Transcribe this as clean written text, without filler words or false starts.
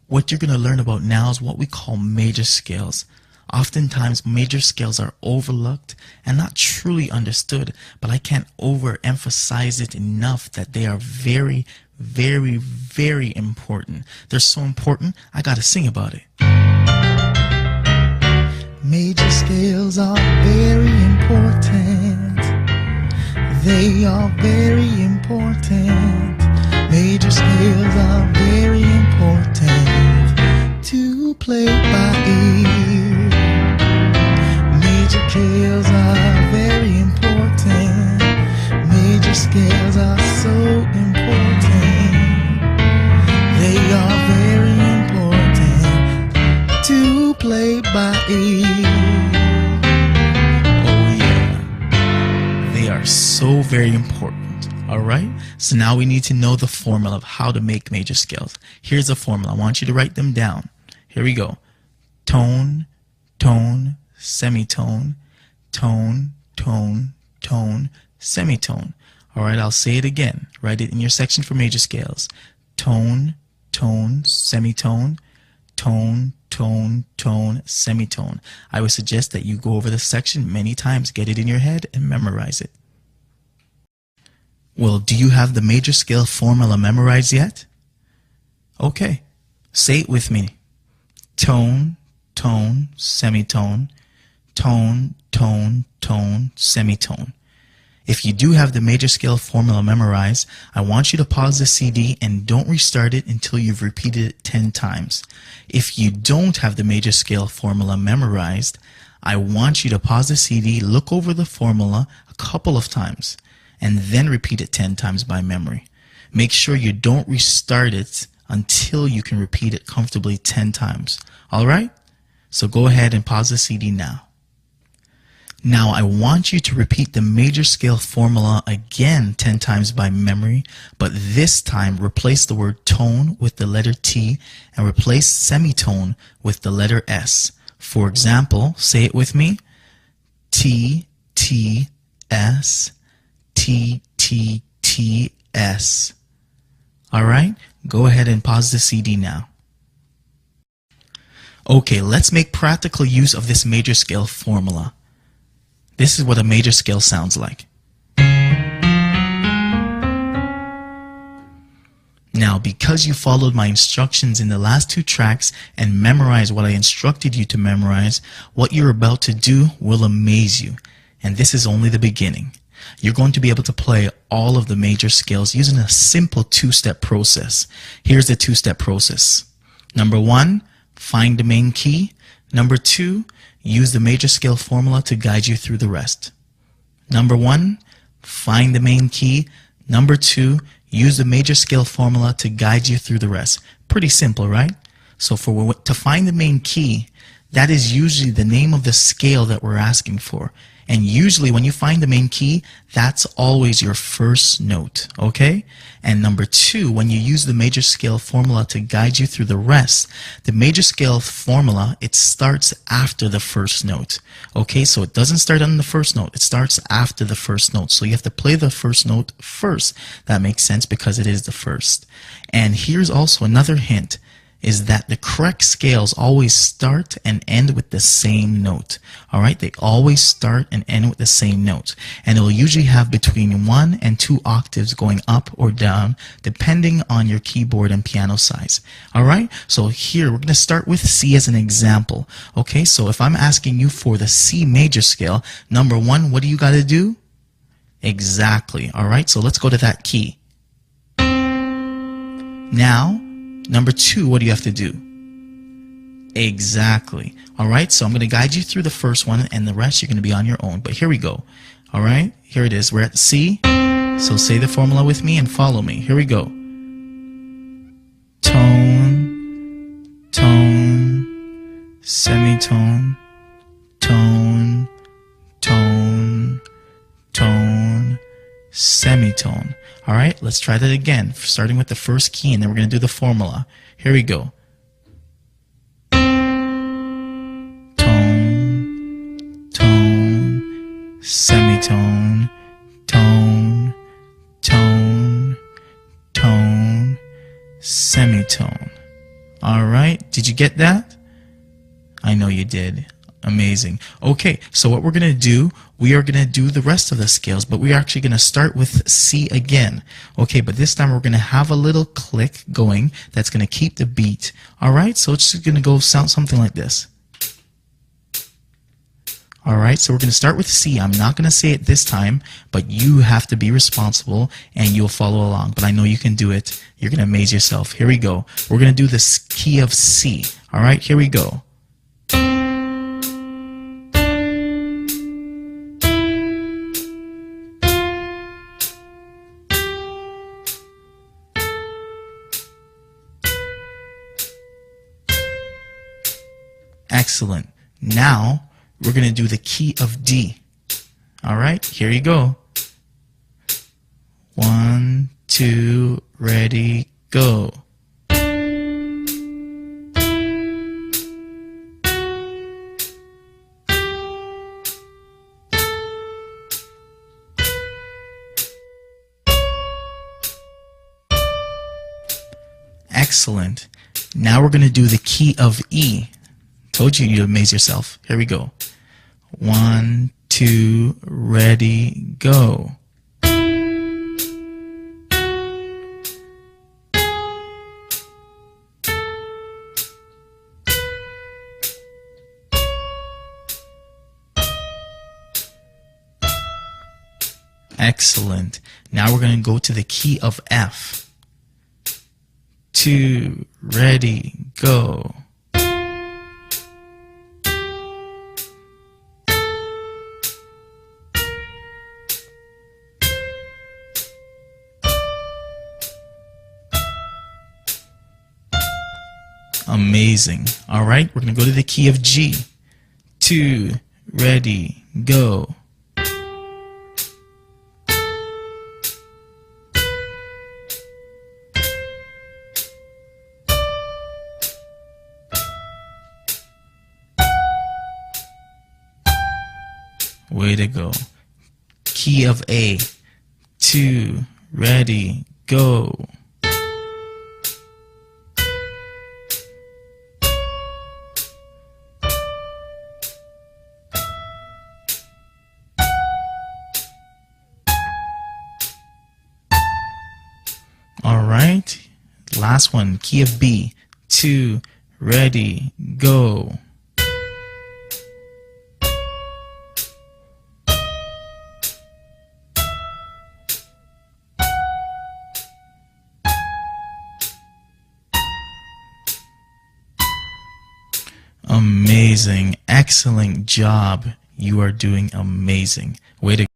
What you're going to learn about now is what we call major scales. Oftentimes, major scales are overlooked and not truly understood, but I can't overemphasize it enough that they are very, very, very important. They're so important, I gotta sing about it. Major scales are very important. They are very important. Major scales are very important to play by ear. Major scales are very important. Major scales are so important. They are very important to play by ear. Oh yeah, they are so very important. Alright, so now we need to know the formula of how to make major scales. Here's the formula. I want you to write them down. Here we go. Tone, tone, semitone, tone, tone, tone, semitone. Alright, I'll say it again. Write it in your section for major scales. Tone, tone, semitone, tone, tone, tone, semitone. I would suggest that you go over this section many times, get it in your head, and memorize it. Well, do you have the major scale formula memorized yet? Okay, say it with me. Tone, tone, semitone, tone, tone, tone, semitone. If you do have the major scale formula memorized, I want you to pause the CD and don't restart it until you've repeated it 10 times. If you don't have the major scale formula memorized, I want you to pause the CD, look over the formula a couple of times, and then repeat it 10 times by memory. Make sure you don't restart it until you can repeat it comfortably 10 times. Alright? So go ahead and pause the CD now. Now I want you to repeat the major scale formula again 10 times by memory, but this time replace the word tone with the letter T and replace semitone with the letter S. For example, say it with me. T, T, S, T, T, T, S. Alright, go ahead and pause the CD now. Okay, let's make practical use of this major scale formula. This is what a major scale sounds like. Now, because you followed my instructions in the last 2 tracks and memorized what I instructed you to memorize, what you're about to do will amaze you. And this is only the beginning. You're going to be able to play all of the major scales using a simple 2-step process. Here's the 2-step process. Number 1, find the main key. Number 2, use the major scale formula to guide you through the rest. Number 1, find the main key. Number 2, use the major scale formula to guide you through the rest. Pretty simple, right? So to find the main key, that is usually the name of the scale that we're asking for. And usually when you find the main key, that's always your first note, okay? And number 2, when you use the major scale formula to guide you through the rest, the major scale formula, it starts after the first note, okay? So it doesn't start on the first note, it starts after the first note. So you have to play the first note first. That makes sense because it is the first. And here's also another hint, is that the correct scales always start and end with the same note. Alright, they always start and end with the same note. And it will usually have between 1 and 2 octaves going up or down depending on your keyboard and piano size. Alright, so here we're going to start with C as an example. Okay, so if I'm asking you for the C major scale, number 1, what do you got to do? Exactly. Alright, so let's go to that key. Now, number 2, what do you have to do? Exactly. Alright, so I'm going to guide you through the first one and the rest you're going to be on your own. But here we go. Alright, here it is. We're at C. So say the formula with me and follow me. Here we go. Tone, tone, semitone, tone, tone, tone, semitone. Alright, let's try that again, starting with the first key, and then we're going to do the formula. Here we go. Tone, tone, semitone, tone, tone, tone, semitone. All right, did you get that? I know you did. Amazing. Okay, so what we're going to do, we are going to do the rest of the scales, but we're actually going to start with C again. Okay, but this time we're going to have a little click going that's going to keep the beat. All right, so it's just going to go sound something like this. All right, so we're going to start with C. I'm not going to say it this time, but you have to be responsible and you'll follow along. But I know you can do it. You're going to amaze yourself. Here we go. We're going to do the key of C. All right, here we go. Excellent. Now we're going to do the key of D. All right, here you go. 1, 2, ready, go. Excellent. Now we're going to do the key of E. Told you you'd amaze yourself. Here we go. 1, 2, ready, go. Excellent. Now we're going to go to the key of F. 2, ready, go. Amazing. All right, we're going to go to the key of G. 2, ready, go. Way to go. Key of A. 2, ready, go. All right, last one, key of B. 2, ready, go. Amazing, excellent job. You are doing amazing. Way to